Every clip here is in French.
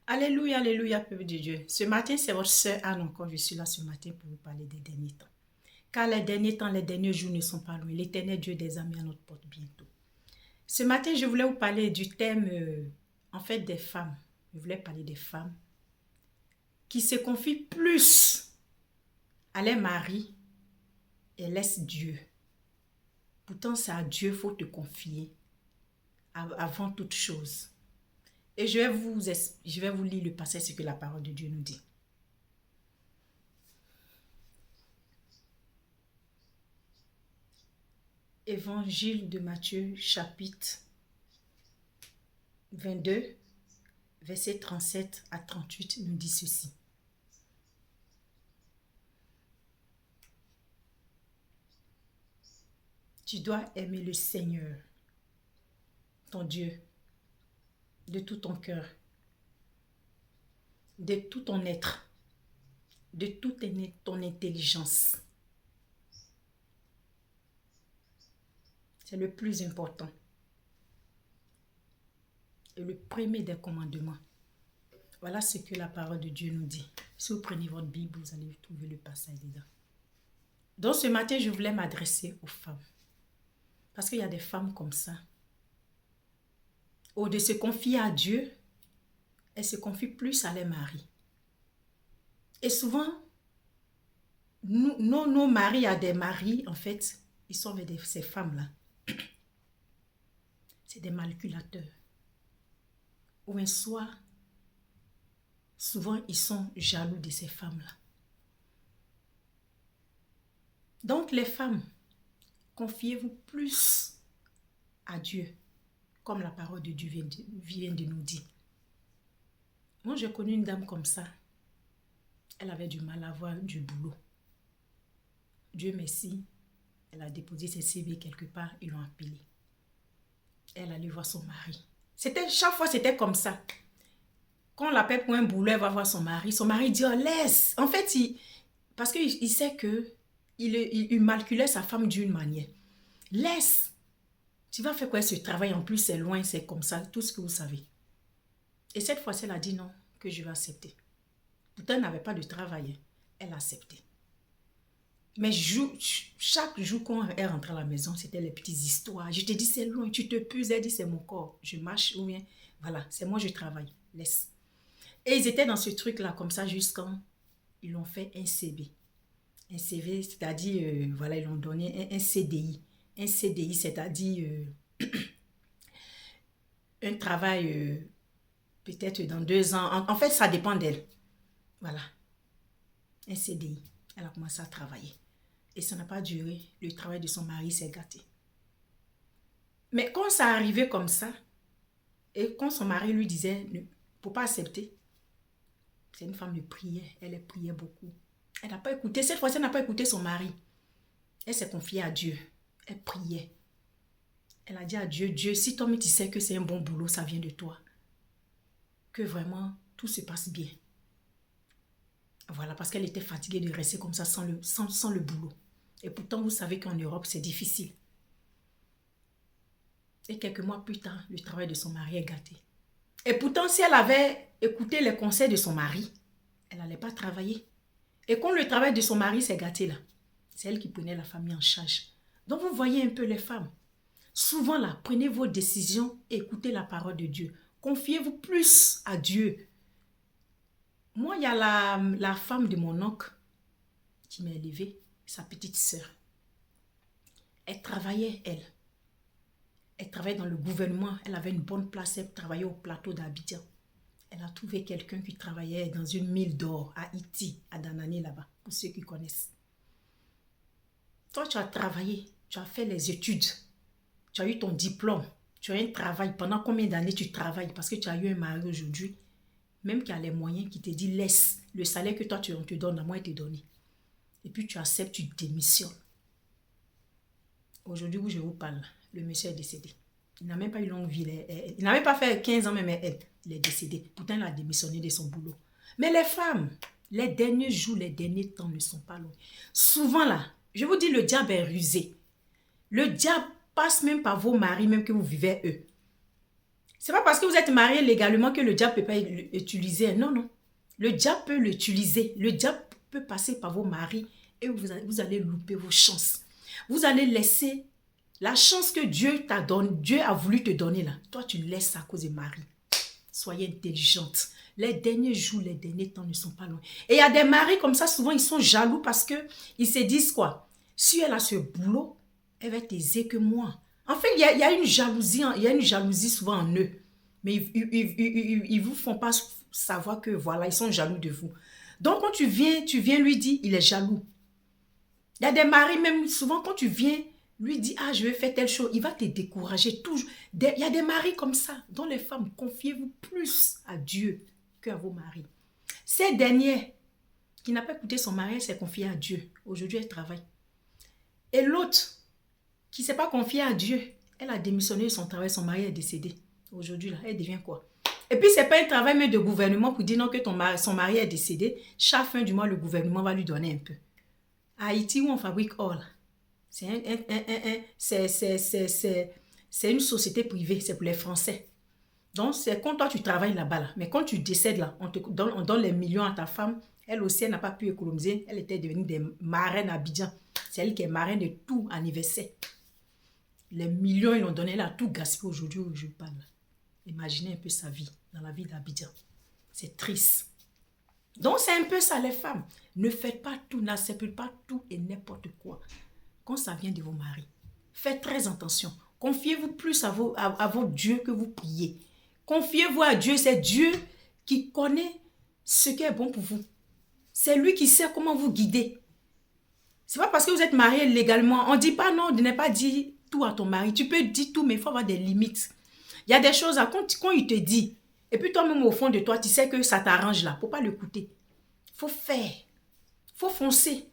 Alléluia, alléluia, peuple de Dieu. Ce matin, c'est votre sœur Anne encore. Je suis là ce matin pour vous parler des derniers temps. Car les derniers temps, les derniers jours ne sont pas loin. L'éternel Dieu des amis à notre porte bientôt. Ce matin, je voulais vous parler du thème, des femmes. Je voulais parler des femmes qui se confient plus à leur mari et laissent Dieu. Pourtant, c'est à Dieu qu'il faut te confier avant toute chose. Et je vais vous lire le passage, ce que la parole de Dieu nous dit. Évangile de Matthieu, chapitre 22, versets 37 à 38, nous dit ceci. Tu dois aimer le Seigneur, ton Dieu, de tout ton cœur, de tout ton être, de toute ton intelligence. C'est le plus important. Et le premier des commandements. Voilà ce que la parole de Dieu nous dit. Si vous prenez votre Bible, vous allez trouver le passage dedans. Donc ce matin, je voulais m'adresser aux femmes. Parce qu'il y a des femmes comme ça. Au de se confier à Dieu, elles se confient plus à leur mari. Et souvent, nos maris à des maris, en fait, ils sont avec ces femmes-là. C'est des manipulateurs. Ou un soir, souvent, ils sont jaloux de ces femmes-là. Donc, les femmes, confiez-vous plus à Dieu, comme la parole de Dieu vient de nous dire. Moi, j'ai connu une dame comme ça. Elle avait du mal à avoir du boulot. Dieu merci, elle a déposé ses CV quelque part, ils l'ont appelée. Elle allait voir son mari. Chaque fois, c'était comme ça. Quand on l'appelle pour un boulot, elle va voir son mari. Son mari dit, oh, laisse. En fait, parce qu'il sait qu'il malculait sa femme d'une manière. Laisse. Tu vas faire quoi ce travail? En plus, c'est loin, c'est comme ça, tout ce que vous savez. Et cette fois-ci, elle a dit non, que je vais accepter. Pourtant, elle n'avait pas de travail. Elle a accepté. Mais chaque jour quand elle rentrait à la maison, c'était les petites histoires. Je te dis, c'est loin, tu te puses. Elle dit, c'est mon corps. Je marche ou bien, voilà, c'est moi, je travaille. Laisse. Et ils étaient dans ce truc-là, comme ça, jusqu'à ils l'ont fait un CV. Un CV, c'est-à-dire, voilà, ils l'ont donné un CDI. Un CDI, c'est-à-dire un travail peut-être dans 2 ans. En fait, ça dépend d'elle. Voilà. Un CDI. Elle a commencé à travailler. Et ça n'a pas duré. Le travail de son mari s'est gâté. Mais quand ça arrivait comme ça, et quand son mari lui disait, ne faut pas accepter, c'est une femme de prière. Elle priait beaucoup. Elle n'a pas écouté. Cette fois-ci, elle n'a pas écouté son mari. Elle s'est confiée à Dieu. Elle priait. Elle a dit à Dieu, Dieu, si toi, tu sais que c'est un bon boulot, ça vient de toi. Que vraiment, tout se passe bien. Voilà, parce qu'elle était fatiguée de rester comme ça sans le boulot. Et pourtant, vous savez qu'en Europe, c'est difficile. Et quelques mois plus tard, le travail de son mari est gâté. Et pourtant, si elle avait écouté les conseils de son mari, elle n'allait pas travailler. Et quand le travail de son mari s'est gâté là, c'est elle qui prenait la famille en charge. Donc, vous voyez un peu les femmes. Souvent là, prenez vos décisions et écoutez la parole de Dieu. Confiez-vous plus à Dieu. Moi, il y a la femme de mon oncle qui m'a élevée, sa petite sœur. Elle travaillait, elle. Elle travaillait dans le gouvernement. Elle avait une bonne place. Elle travaillait au plateau d'Abidjan. Elle a trouvé quelqu'un qui travaillait dans une mine d'or à Haïti, à Danani là-bas, pour ceux qui connaissent. Toi, tu as travaillé, tu as fait les études, tu as eu ton diplôme, tu as un travail. Pendant combien d'années tu travailles? Parce que tu as eu un mari aujourd'hui, même qui a les moyens, qui te dit laisse le salaire que toi on te donne, à moi, il te donne. Et puis tu acceptes, tu démissionnes. Aujourd'hui où je vous parle, le monsieur est décédé. Il n'a même pas eu longue vie. Il n'avait pas fait 15 ans, mais il est décédé. Pourtant, il a démissionné de son boulot. Mais les femmes, les derniers jours, les derniers temps ne sont pas longs. Souvent là, je vous dis, le diable est rusé. Le diable passe même par vos maris, même que vous vivez eux. C'est pas parce que vous êtes marié légalement que le diable peut pas l'utiliser. Non, non. Le diable peut l'utiliser. Le diable peut passer par vos maris et vous allez louper vos chances. Vous allez laisser la chance que Dieu t'a donné, Dieu a voulu te donner là. Toi, tu laisses à cause des maris. Soyez intelligente. Les derniers jours, les derniers temps ne sont pas loin. Et il y a des maris comme ça, souvent, ils sont jaloux parce qu'ils se disent quoi? Si elle a ce boulot, elle va être aisée que moi. En fait, il y a une jalousie souvent en eux. Mais ils vous font pas savoir que voilà, ils sont jaloux de vous. Donc, quand tu viens lui dire, il est jaloux. Il y a des maris, même souvent, quand tu viens lui dire, ah, je vais faire telle chose, il va te décourager toujours. Il y a des maris comme ça, dont les femmes, confiez-vous plus à Dieu qu'à vos maris. Cette dernière, qui n'a pas écouté son mari, elle s'est confiée à Dieu. Aujourd'hui, elle travaille. Et l'autre, qui ne s'est pas confiée à Dieu, elle a démissionné de son travail, son mari est décédé. Aujourd'hui, là, elle devient quoi? Et puis, ce n'est pas un travail même de gouvernement pour dire non que son mari est décédé. Chaque fin du mois, le gouvernement va lui donner un peu. À Haïti, où on fabrique or, c'est une société privée, c'est pour les Français. Donc, c'est quand toi, tu travailles là-bas. Là. Mais quand tu décèdes, là, on donne les millions à ta femme. Elle aussi, elle n'a pas pu économiser. Elle était devenue des marraines à Abidjan. C'est elle qui est marraine de tout anniversaire. Les millions, ils l'ont donné là, tout gaspillé aujourd'hui où je parle. Imaginez un peu sa vie, dans la vie d'Abidjan. C'est triste. Donc, c'est un peu ça, les femmes. Ne faites pas tout, n'acceptez pas tout et n'importe quoi. Quand ça vient de vos maris, faites très attention. Confiez-vous plus à vos dieux que vous priez. Confiez-vous à Dieu. C'est Dieu qui connaît ce qui est bon pour vous. C'est lui qui sait comment vous guider. C'est pas parce que vous êtes marié légalement. On ne dit pas non, de ne pas dire tout à ton mari. Tu peux dire tout, mais il faut avoir des limites. Il y a des choses, quand il te dit, et puis toi-même au fond de toi, tu sais que ça t'arrange là. Il ne faut pas l'écouter. Il faut faire. Il faut foncer.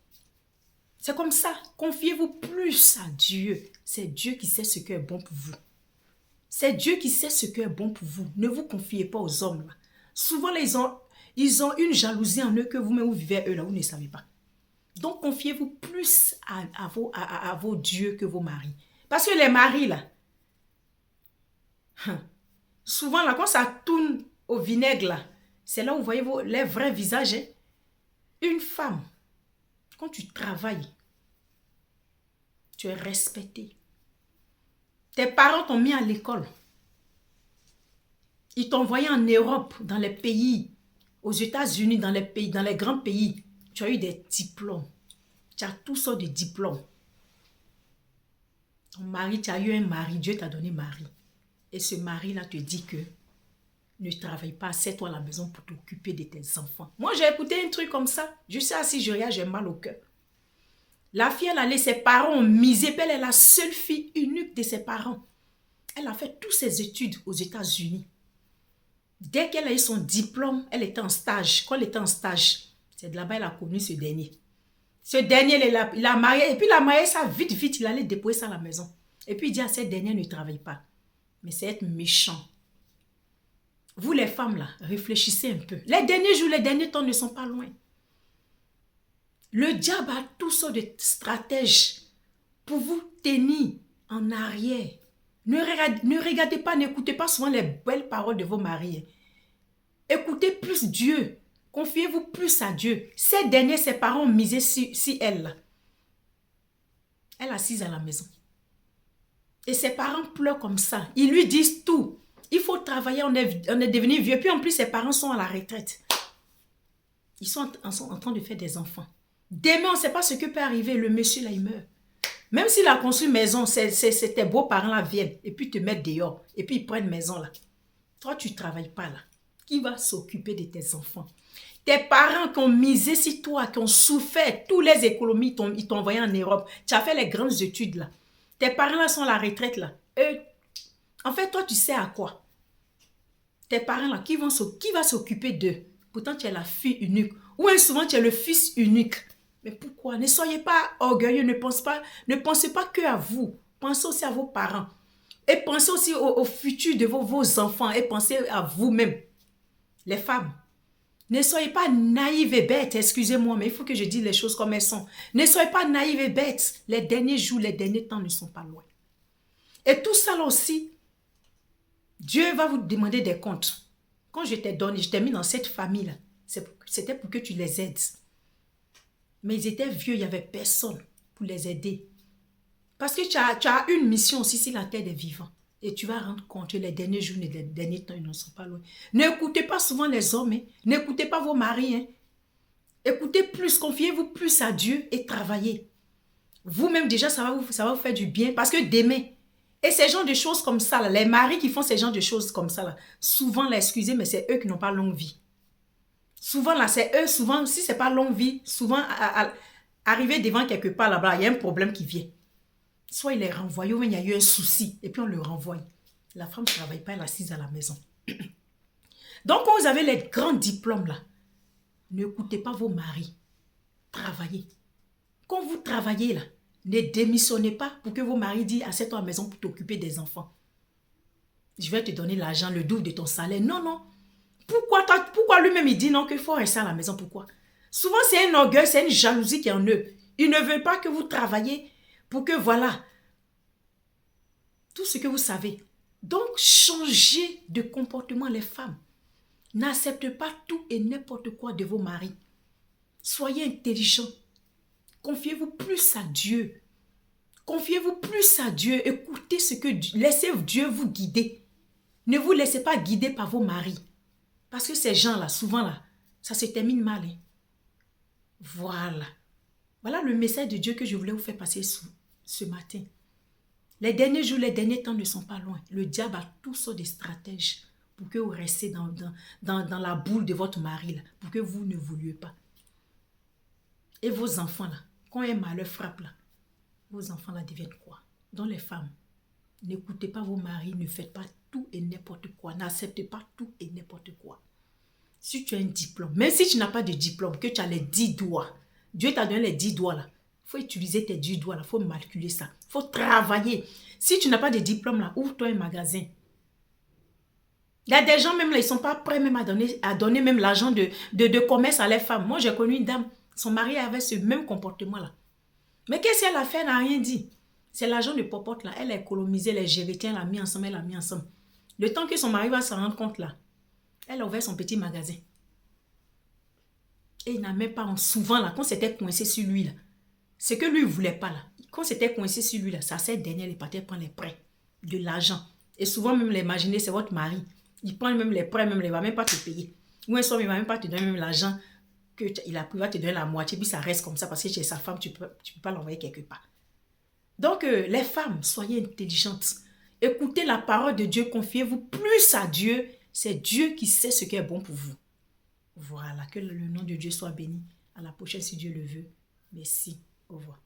C'est comme ça. Confiez-vous plus à Dieu. C'est Dieu qui sait ce qui est bon pour vous. C'est Dieu qui sait ce qui est bon pour vous. Ne vous confiez pas aux hommes là. Souvent, ils ont une jalousie en eux que vous-même vous vivez eux là, vous ne savez pas. Donc, confiez-vous plus à vos dieux que vos maris. Parce que les maris là, souvent là, quand ça tourne au vinaigre là, c'est là où vous voyez les vrais visages. Hein? Une femme, quand tu travailles, tu es respecté. Tes parents t'ont mis à l'école. Ils t'ont envoyé en Europe, dans les pays, aux États-Unis, dans les grands pays. Tu as eu des diplômes. Tu as toutes sortes de diplômes. Ton mari, tu as eu un mari. Dieu t'a donné mari. Et ce mari-là te dit que ne travaille pas, assieds-toi à la maison pour t'occuper de tes enfants. Moi, j'ai écouté un truc comme ça. Je sais, si je regarde, j'ai mal au cœur. La fille, elle allait, ses parents ont misé. Elle est la seule fille unique de ses parents. Elle a fait toutes ses études aux États-Unis. Dès qu'elle a eu son diplôme, elle était en stage. Quand elle était en stage, c'est de là-bas qu'elle a connu ce dernier. Ce dernier, il a marié. Et puis, il a marié ça vite, il allait déposer ça à la maison. Et puis, il dit à cette dernière, ne travaille pas. Mais c'est être méchant. Vous, les femmes, là, réfléchissez un peu. Les derniers jours, les derniers temps ne sont pas loin. Le diable a toutes sortes de stratèges pour vous tenir en arrière. Ne regardez pas, n'écoutez pas souvent les belles paroles de vos maris. Écoutez plus Dieu. Confiez-vous plus à Dieu. Ces derniers, ses parents ont misé sur elle. Elle est assise à la maison. Et ses parents pleurent comme ça. Ils lui disent tout. Il faut travailler, on est devenu vieux. Puis en plus, ses parents sont à la retraite. Ils sont en train de faire des enfants. Demain, on ne sait pas ce que peut arriver. Le monsieur, là, il meurt. Même s'il a construit une maison, tes beaux-parents là viennent et puis te mettent dehors. Et puis ils prennent une maison là. Toi, tu ne travailles pas là. Qui va s'occuper de tes enfants? Tes parents qui ont misé sur toi, qui ont souffert, toutes les économies, ils t'ont envoyé en Europe. Tu as fait les grandes études là. Tes parents là sont à la retraite là. En fait, toi, tu sais à quoi? Tes parents là, qui va s'occuper d'eux? Pourtant, tu es la fille unique. Ou souvent, tu es le fils unique. Mais pourquoi? Ne soyez pas orgueilleux, ne pensez pas que à vous. Pensez aussi à vos parents. Et pensez aussi au futur de vos enfants. Et pensez à vous-même. Les femmes, ne soyez pas naïves et bêtes. Excusez-moi, mais il faut que je dise les choses comme elles sont. Ne soyez pas naïves et bêtes. Les derniers jours, les derniers temps ne sont pas loin. Et tout ça là aussi, Dieu va vous demander des comptes. Quand je t'ai donné, je t'ai mis dans cette famille-là, c'était pour que tu les aides. Mais ils étaient vieux, il n'y avait personne pour les aider. Parce que tu as une mission aussi sur la terre des vivants. Et tu vas rendre compte que les derniers jours, les derniers temps, ils ne sont pas loin. N'écoutez pas souvent les hommes. Hein. N'écoutez pas vos maris. Hein. Écoutez plus, confiez-vous plus à Dieu et travaillez. Vous-même déjà, ça va vous faire du bien. Parce que demain, et ces genres de choses comme ça, là, les maris qui font ces genres de choses comme ça, là, souvent, là, excusez, mais c'est eux qui n'ont pas longue vie. Souvent, là, c'est eux, souvent, si ce n'est pas longue vie, souvent, arriver devant quelque part là-bas, il y a un problème qui vient. Soit il est renvoyé, ou il y a eu un souci, et puis on le renvoie. La femme ne travaille pas, elle est assise à la maison. Donc, quand vous avez les grands diplômes là, n'écoutez pas vos maris. Travaillez. Quand vous travaillez là, ne démissionnez pas pour que vos maris disent assieds-toi à la maison pour t'occuper des enfants. Je vais te donner l'argent, le double de ton salaire. Non, non. Pourquoi lui-même il dit non qu'il faut rester à la maison? Pourquoi? Souvent c'est un orgueil, c'est une jalousie qui est en eux. Ils ne veulent pas que vous travaillez pour que voilà, tout ce que vous savez. Donc changez de comportement les femmes. N'acceptez pas tout et n'importe quoi de vos maris. Soyez intelligents. Confiez-vous plus à Dieu. Confiez-vous plus à Dieu. Écoutez ce que laissez Dieu vous guider. Ne vous laissez pas guider par vos maris. Parce que ces gens-là, souvent là, ça se termine mal. Hein. Voilà. Voilà le message de Dieu que je voulais vous faire passer ce matin. Les derniers jours, les derniers temps ne sont pas loin. Le diable a toutes sortes de stratèges pour que vous restiez dans la boule de votre mari, là, pour que vous ne vouliez pas. Et vos enfants, là, quand un malheur frappe, là, vos enfants là deviennent quoi? Donc les femmes, n'écoutez pas vos maris, ne faites pas tout et n'importe quoi. N'acceptez pas tout et n'importe quoi. Si tu as un diplôme, même si tu n'as pas de diplôme, que tu as les 10 doigts, Dieu t'a donné les 10 doigts là, il faut utiliser tes 10 doigts là, il faut calculer ça, il faut travailler. Si tu n'as pas de diplôme là, ouvre-toi un magasin. Il y a des gens même là, ils ne sont pas prêts même à donner même l'argent de commerce à les femmes. Moi j'ai connu une dame, son mari avait ce même comportement là. Mais qu'est-ce qu'elle a fait? Elle n'a rien dit. C'est l'argent de popote là. Elle a économisé les gévétiens, elle a mis ensemble, Le temps que son mari va se rendre compte là, elle a ouvert son petit magasin. Et il n'a même pas, souvent là, quand c'était coincé sur lui là, ce que lui ne voulait pas là, quand c'était coincé sur lui là, ça c'est dernier, il partait prendre les prêts, de l'argent. Et souvent même l'imaginer, c'est votre mari. Il prend même les prêts, même il ne va même pas te payer. Ou un soir, il ne va même pas te donner même l'argent qu'il a pris, il va te donner la moitié, puis ça reste comme ça parce que chez sa femme, tu peux pas l'envoyer quelque part. Donc, les femmes, soyez intelligentes. Écoutez la parole de Dieu, confiez-vous plus à Dieu. C'est Dieu qui sait ce qui est bon pour vous. Voilà, que le nom de Dieu soit béni. À la prochaine si Dieu le veut. Merci. Au revoir.